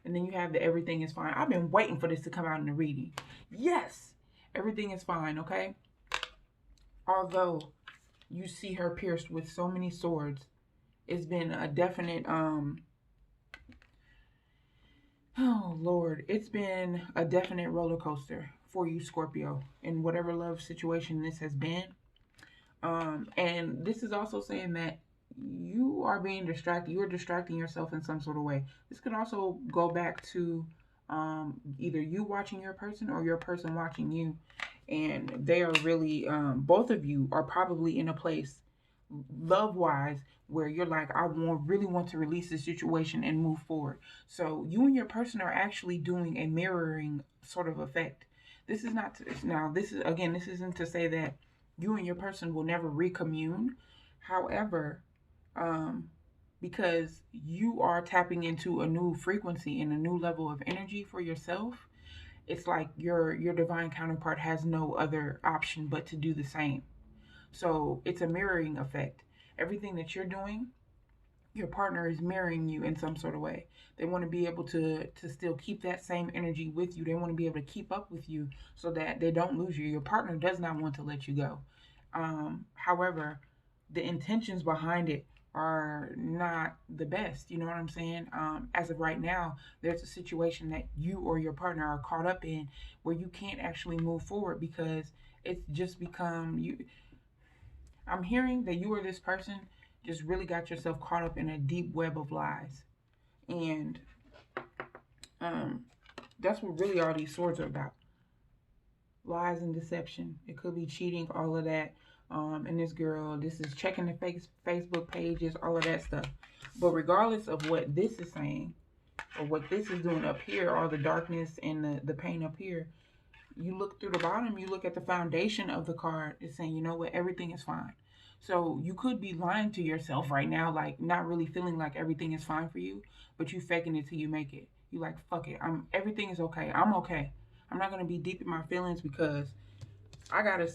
And then you have the everything is fine. I've been waiting for this to come out in the reading. Yes, everything is fine, okay? Although you see her pierced with so many swords, it's been a definite oh Lord, it's been a definite roller coaster for you, Scorpio, in whatever love situation this has been. And this is also saying that you are being distracted. You're distracting yourself in some sort of way. This could also go back to either you watching your person or your person watching you. And they are really, both of you are probably in a place love-wise where you're like, really want to release this situation and move forward. So you and your person are actually doing a mirroring sort of effect. This is not now, this is, again, this isn't to say that you and your person will never recommune. However, because you are tapping into a new frequency and a new level of energy for yourself, it's like your divine counterpart has no other option but to do the same. So it's a mirroring effect. Everything that you're doing, your partner is mirroring you in some sort of way. They want to be able to still keep that same energy with you. They want to be able to keep up with you so that they don't lose you. Your partner does not want to let you go. However, the intentions behind it are not the best. You know what I'm saying? As of right now, there's a situation that you or your partner are caught up in where you can't actually move forward because it's just become you. I'm hearing that you or this person just really got yourself caught up in a deep web of lies. And that's what really all these swords are about. Lies and deception. It could be cheating, all of that. And this girl, this is checking the Facebook pages, all of that stuff. But regardless of what this is saying, or what this is doing up here, all the darkness and the pain up here, you look through the bottom, you look at the foundation of the card, it's saying, you know what, everything is fine. So you could be lying to yourself right now, like not really feeling like everything is fine for you, but you faking it till you make it. You like, fuck it, everything is okay. I'm okay. I'm not gonna be deep in my feelings because I gotta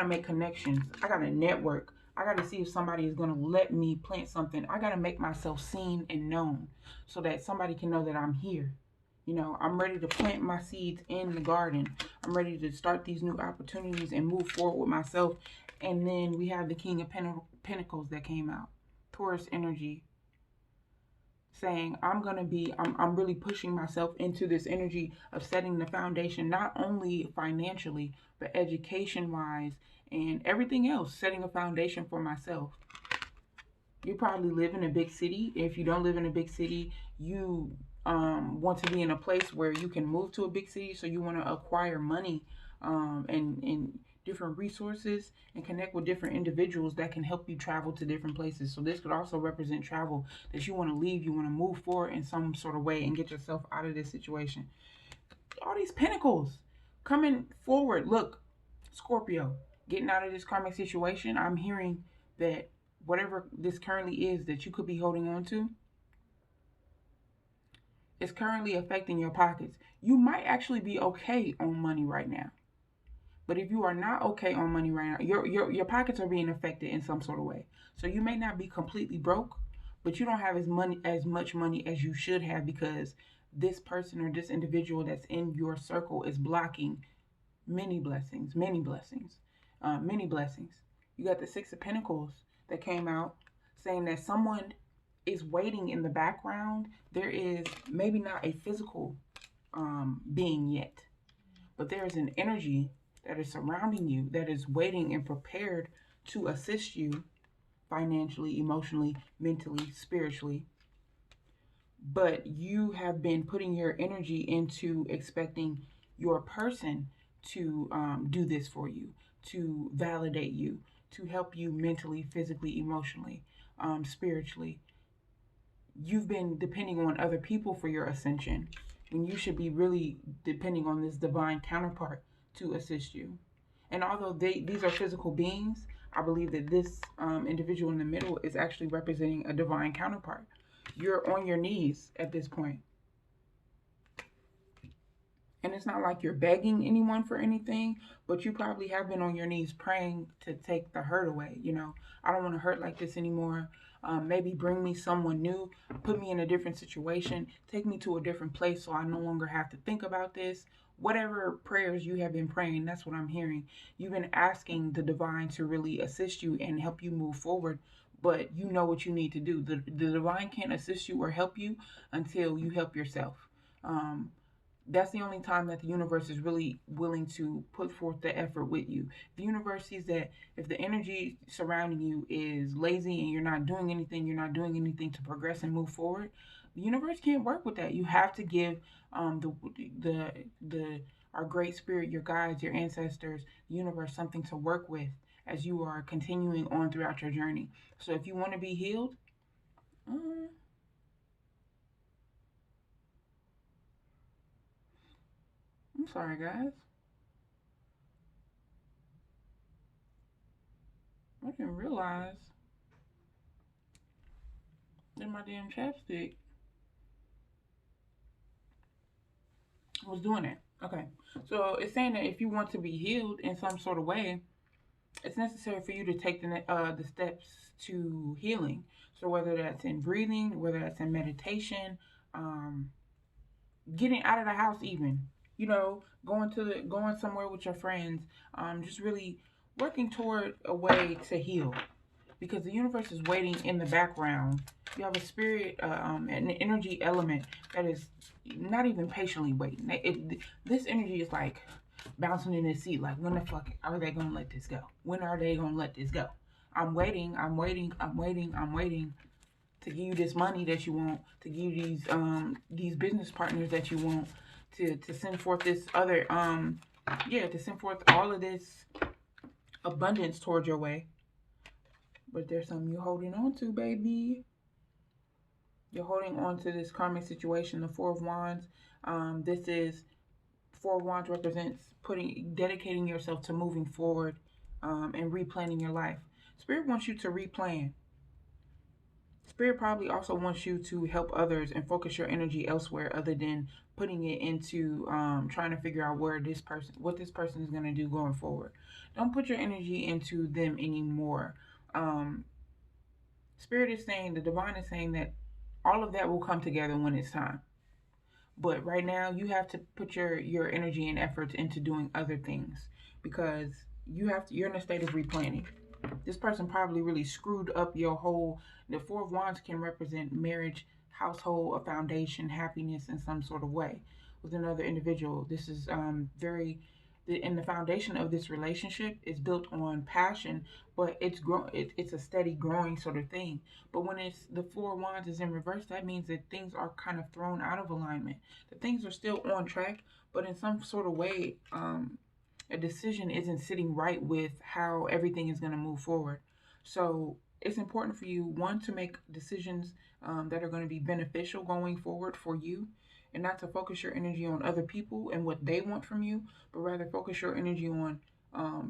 make connections. I gotta network. I gotta see if somebody is gonna let me plant something. I gotta make myself seen and known so that somebody can know that I'm here. You know, I'm ready to plant my seeds in the garden. I'm ready to start these new opportunities and move forward with myself. And then we have the King of Pentacles that came out. Taurus energy. Saying, I'm really pushing myself into this energy of setting the foundation, not only financially, but education-wise and everything else. Setting a foundation for myself. You probably live in a big city. If you don't live in a big city, you want to be in a place where you can move to a big city, so you want to acquire money and different resources and connect with different individuals that can help you travel to different places. So this could also represent travel, that you want to leave, you want to move forward in some sort of way and get yourself out of this situation. All these pentacles coming forward. Look, Scorpio, getting out of this karmic situation. I'm hearing that whatever this currently is that you could be holding on to is currently affecting your pockets. You might actually be okay on money right now. But if you are not okay on money right now, your pockets are being affected in some sort of way. So you may not be completely broke, but you don't have as much money as you should have, because this person or this individual that's in your circle is blocking many blessings, many blessings, many blessings. You got the Six of Pentacles that came out saying that someone is waiting in the background. There is maybe not a physical being yet, but there is an energy that is surrounding you that is waiting and prepared to assist you financially, emotionally, mentally, spiritually. But you have been putting your energy into expecting your person to do this for you, to validate you, to help you mentally, physically, emotionally, spiritually. You've been depending on other people for your ascension, when you should be really depending on this divine counterpart to assist you. And although these are physical beings, I believe that this individual in the middle is actually representing a divine counterpart. You're on your knees at this point. And it's not like you're begging anyone for anything, but you probably have been on your knees praying to take the hurt away. You know, I don't want to hurt like this anymore. Maybe bring me someone new, put me in a different situation, take me to a different place so I no longer have to think about this. Whatever prayers you have been praying, that's what I'm hearing. You've been asking the divine to really assist you and help you move forward, but you know what you need to do. The divine can't assist you or help you until you help yourself. That's the only time that the universe is really willing to put forth the effort with you. The universe sees that if the energy surrounding you is lazy and you're not doing anything to progress and move forward, the universe can't work with that. You have to give the our great spirit, your guides, your ancestors, the universe, something to work with as you are continuing on throughout your journey. So if you want to be healed, I'm sorry, guys. I didn't realize that my damn chapstick was doing it. Okay. So it's saying that if you want to be healed in some sort of way, it's necessary for you to take the steps to healing. So whether that's in breathing, whether that's in meditation, um, getting out of the house, even, you know, going somewhere with your friends, just really working toward a way to heal, because the universe is waiting in the background. You have a spirit, an energy element that is not even patiently waiting. This energy is like bouncing in its seat, like, when the fuck are they gonna let this go? When are they gonna let this go? I'm waiting, I'm waiting, I'm waiting, I'm waiting to give you this money that you want, to give you these business partners that you want, to send forth this other to send forth all of this abundance towards your way. But there's something you're holding on to, baby. You're holding on to this karmic situation, the Four of Wands. This is Four of Wands represents dedicating yourself to moving forward, and replanning your life. Spirit wants you to replan. Spirit probably also wants you to help others and focus your energy elsewhere, other than putting it into trying to figure out what this person is going to do going forward. Don't put your energy into them anymore. Spirit is saying, the divine is saying that all of that will come together when it's time. But right now, you have to put your energy and efforts into doing other things, because you're in a state of replanning. This person probably really screwed up your whole. The Four of Wands can represent marriage, household, a foundation, happiness in some sort of way with another individual. This is and the foundation of this relationship is built on passion, but it's a steady growing sort of thing. But when it's the Four of Wands is in reverse, that means that things are kind of thrown out of alignment. That things are still on track, but in some sort of way, a decision isn't sitting right with how everything is going to move forward. So it's important for you, one, to make decisions that are going to be beneficial going forward for you, and not to focus your energy on other people and what they want from you, but rather focus your energy on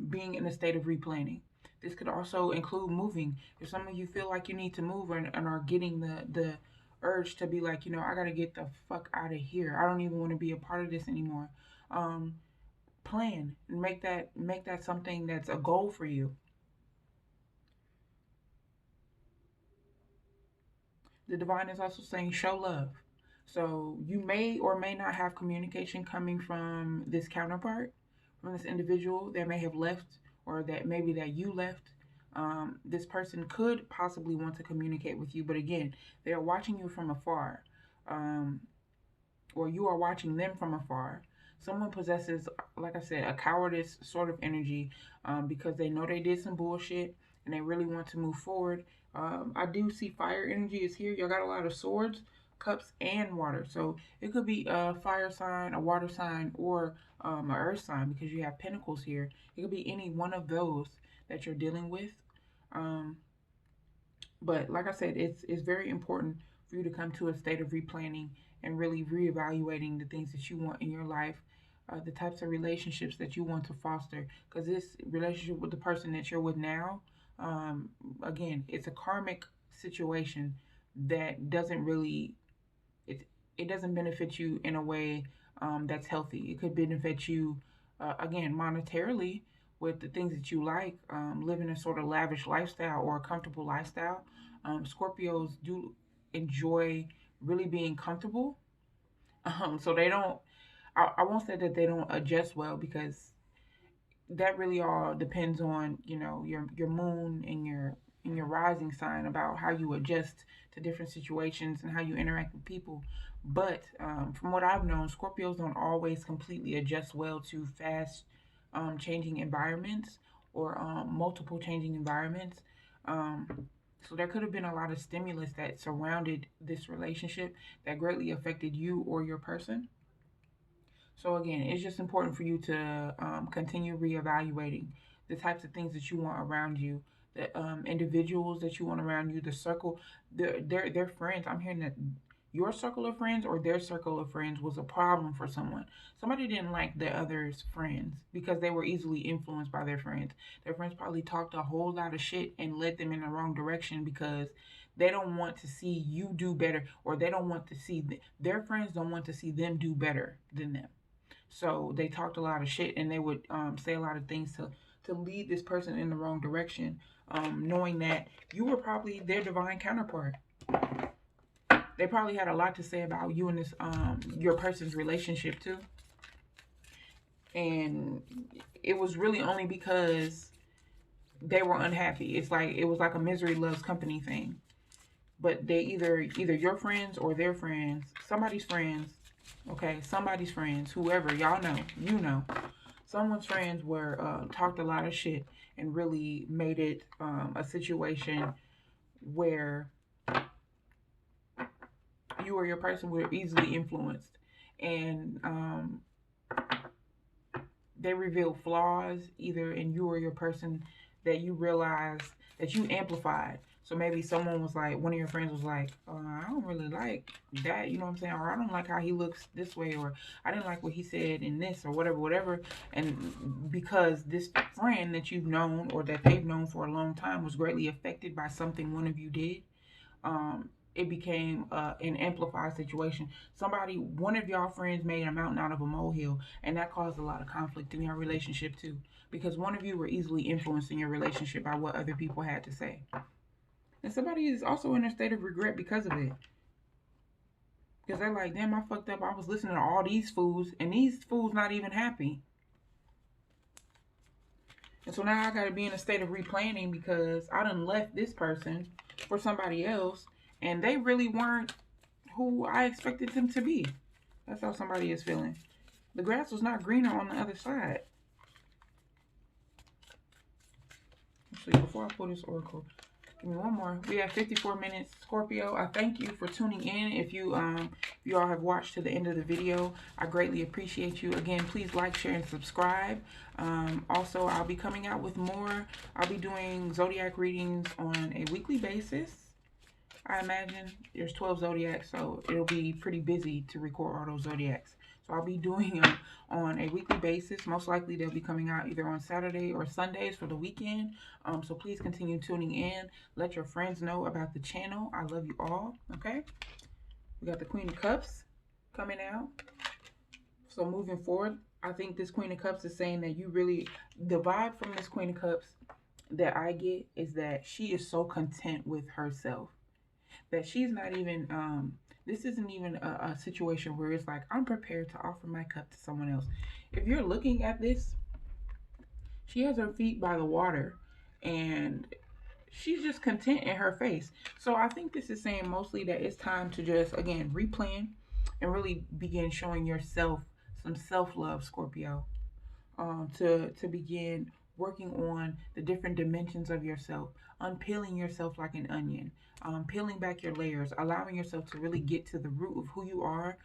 being in a state of replanning. This could also include moving. If some of you feel like you need to move and are getting the urge to be like, I got to get the fuck out of here. I don't even want to be a part of this anymore. Um, Plan and make that something that's a goal for you. The divine is also saying show love. So you may or may not have communication coming from this counterpart, from this individual that may have left, or that maybe that you left. This person could possibly want to communicate with you, but again, they are watching you from afar. Um, or you are watching them from afar. Someone possesses, like I said, a cowardice sort of energy, because they know they did some bullshit and they really want to move forward. I do see fire energy is here. Y'all got a lot of swords, cups, and water. So it could be a fire sign, a water sign, or an earth sign, because you have pentacles here. It could be any one of those that you're dealing with. Um, but like I said, it's very important for you to come to a state of replanning and really reevaluating the things that you want in your life, the types of relationships that you want to foster. Because this relationship with the person that you're with now, um, again, it's a karmic situation that doesn't really it it doesn't benefit you in a way that's healthy. It could benefit you again monetarily with the things that you like, living a sort of lavish lifestyle or a comfortable lifestyle. Scorpios do enjoy really being comfortable, so they don't. I won't say that they don't adjust well, because that really all depends on your moon and your rising sign about how you adjust to different situations and how you interact with people. But from what I've known, Scorpios don't always completely adjust well to fast changing environments, or multiple changing environments. um, so there could have been a lot of stimulus that surrounded this relationship that greatly affected you or your person. So again, it's just important for you to continue reevaluating the types of things that you want around you, the individuals that you want around you, the circle, their friends. I'm hearing that your circle of friends or their circle of friends was a problem for someone. Somebody didn't like the other's friends because they were easily influenced by their friends. Their friends probably talked a whole lot of shit and led them in the wrong direction, because they don't want to see you do better, or they don't want to see their friends don't want to see them do better than them. So they talked a lot of shit, and they would say a lot of things to lead this person in the wrong direction, knowing that you were probably their divine counterpart. They probably had a lot to say about you and this your person's relationship too. And it was really only because they were unhappy. It was like a misery loves company thing. But they either your friends or their friends, somebody's friends, okay, somebody's friends, whoever, y'all know, someone's friends were talked a lot of shit and really made it a situation where you or your person were easily influenced, and they revealed flaws either in you or your person that you realized that you amplified. So maybe someone was like, one of your friends was like, I don't really like that, you know what I'm saying? Or I don't like how he looks this way, or I didn't like what he said in this, or whatever, whatever. And because this friend that you've known or that they've known for a long time was greatly affected by something one of you did, it became an amplified situation. One of y'all friends made a mountain out of a molehill, and that caused a lot of conflict in your relationship too, because one of you were easily influenced in your relationship by what other people had to say. And somebody is also in a state of regret because of it. Because they're like, damn, I fucked up. I was listening to all these fools, and these fools not even happy. And so now I got to be in a state of replanning, because I done left this person for somebody else, and they really weren't who I expected them to be. That's how somebody is feeling. The grass was not greener on the other side. Actually, before I pull this oracle, Give me one more. We have 54 minutes, Scorpio. I thank you for tuning in. If you all have watched to the end of the video, I greatly appreciate you. Again, please like, share, and subscribe. Also, I'll be coming out with more. I'll be doing zodiac readings on a weekly basis. I imagine there's 12 zodiacs, so it'll be pretty busy to record all those zodiacs. So I'll be doing them on a weekly basis. Most likely they'll be coming out either on Saturday or Sundays for the weekend. So please continue tuning in. Let your friends know about the channel. I love you all. Okay. We got the Queen of Cups coming out. So moving forward, I think this Queen of Cups is saying that you really, the vibe from this Queen of Cups that I get is that she is so content with herself that she's not even this isn't even a situation where it's like I'm prepared to offer my cup to someone else. If you're looking at this, she has her feet by the water and she's just content in her face. So I think this is saying mostly that it's time to just again replan and really begin showing yourself some self-love, Scorpio. To begin working on the different dimensions of yourself, unpeeling yourself like an onion, peeling back your layers, allowing yourself to really get to the root of who you are,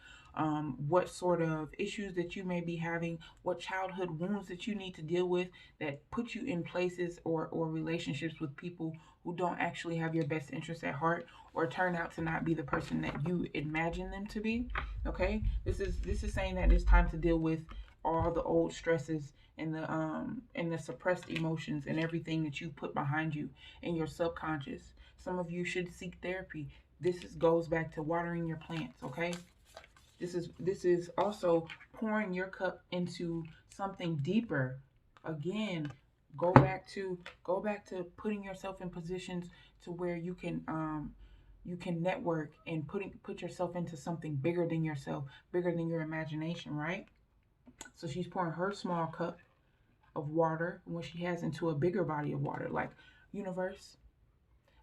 what sort of issues that you may be having, what childhood wounds that you need to deal with that put you in places or relationships with people who don't actually have your best interests at heart or turn out to not be the person that you imagine them to be. Okay, this is saying that it's time to deal with all the old stresses and the suppressed emotions and everything that you put behind you in your subconscious. Some of you should seek therapy. Goes back to watering your plants, okay? This is also pouring your cup into something deeper. Again, go back to putting yourself in positions to where you can network and put yourself into something bigger than yourself, bigger than your imagination, right? So she's pouring her small cup of water when she has into a bigger body of water. Like, universe,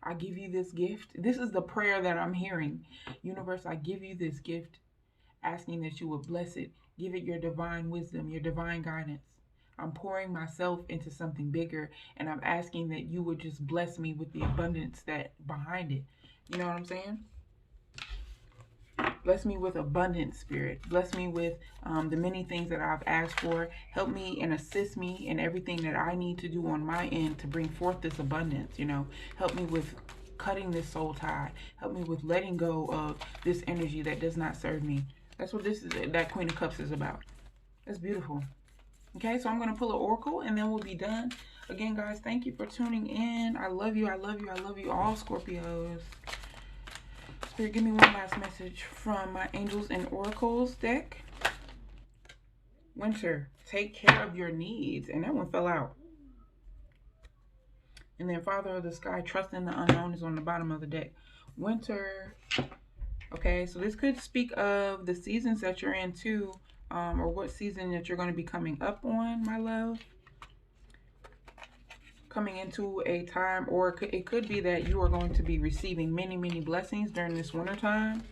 I give you this gift. This is the prayer that I'm hearing. Universe, I give you this gift, asking that you would bless it. Give it your divine wisdom, your divine guidance. I'm pouring myself into something bigger, and I'm asking that you would just bless me with the abundance that behind it. You know what I'm saying? Bless me with abundance, Spirit. Bless me with the many things that I've asked for. Help me and assist me in everything that I need to do on my end to bring forth this abundance. Help me with cutting this soul tie. Help me with letting go of this energy that does not serve me. That's what that Queen of Cups is about. That's beautiful. Okay, so I'm going to pull an oracle and then we'll be done. Again, guys, thank you for tuning in. I love you. I love you. I love you all, Scorpios. Spirit, give me one last message from my Angels and Oracles deck. Winter, take care of your needs. And that one fell out. And then Father of the Sky, trust in the unknown is on the bottom of the deck. Winter. Okay, so this could speak of the seasons that you're in too, or what season that you're going to be coming up on, my love. Coming into a time, or it could be that you are going to be receiving many, many blessings during this winter time.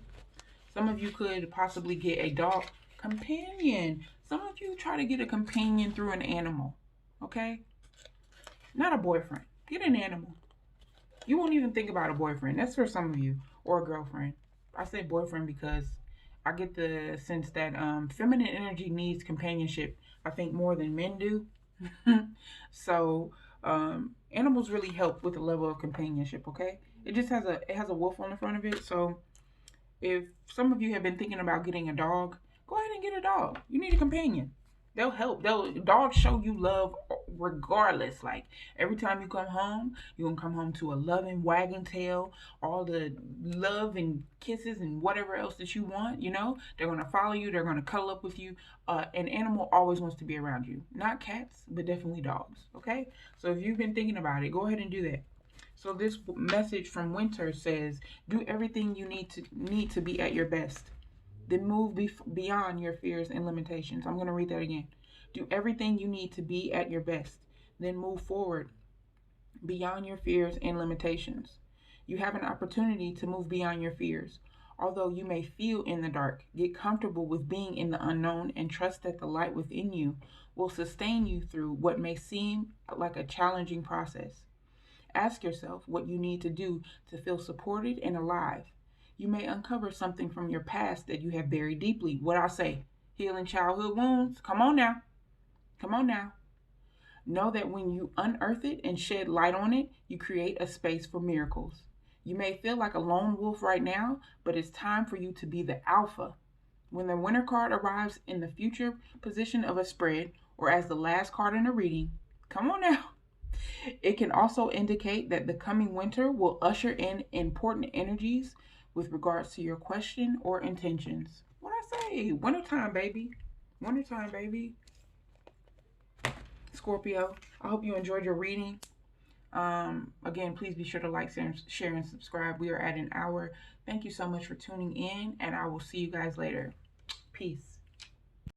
Some of you could possibly get a dog companion. Some of you try to get a companion through an animal, okay? Not a boyfriend. Get an animal. You won't even think about a boyfriend. That's for some of you, or a girlfriend. I say boyfriend because I get the sense that feminine energy needs companionship, I think, more than men do. So animals really help with the level of companionship, okay? It just has a wolf on the front of it. So if some of you have been thinking about getting a dog, go ahead and get a dog. You need a companion. They'll help. Dogs show you love regardless. Like, every time you come home, you're gonna come home to a loving wagging tail, all the love and kisses and whatever else that you want. They're gonna follow you. They're gonna cuddle up with you. An animal always wants to be around you. Not cats, but definitely dogs. Okay. So if you've been thinking about it, go ahead and do that. So this message from Winter says, do everything you need to be at your best. Then move beyond your fears and limitations. I'm going to read that again. Do everything you need to be at your best. Then move forward beyond your fears and limitations. You have an opportunity to move beyond your fears. Although you may feel in the dark, get comfortable with being in the unknown and trust that the light within you will sustain you through what may seem like a challenging process. Ask yourself what you need to do to feel supported and alive. You may uncover something from your past that you have buried deeply. What I say, healing childhood wounds. Come on now. Come on now. Know that when you unearth it and shed light on it, you create a space for miracles. You may feel like a lone wolf right now, but it's time for you to be the alpha. When the winter card arrives in the future position of a spread or as the last card in a reading, come on now. It can also indicate that the coming winter will usher in important energies with regards to your question or intentions. What I say? Wintertime, baby. Wintertime, baby. Scorpio, I hope you enjoyed your reading. Again, please be sure to like, share, and subscribe. We are at an hour. Thank you so much for tuning in, and I will see you guys later. Peace.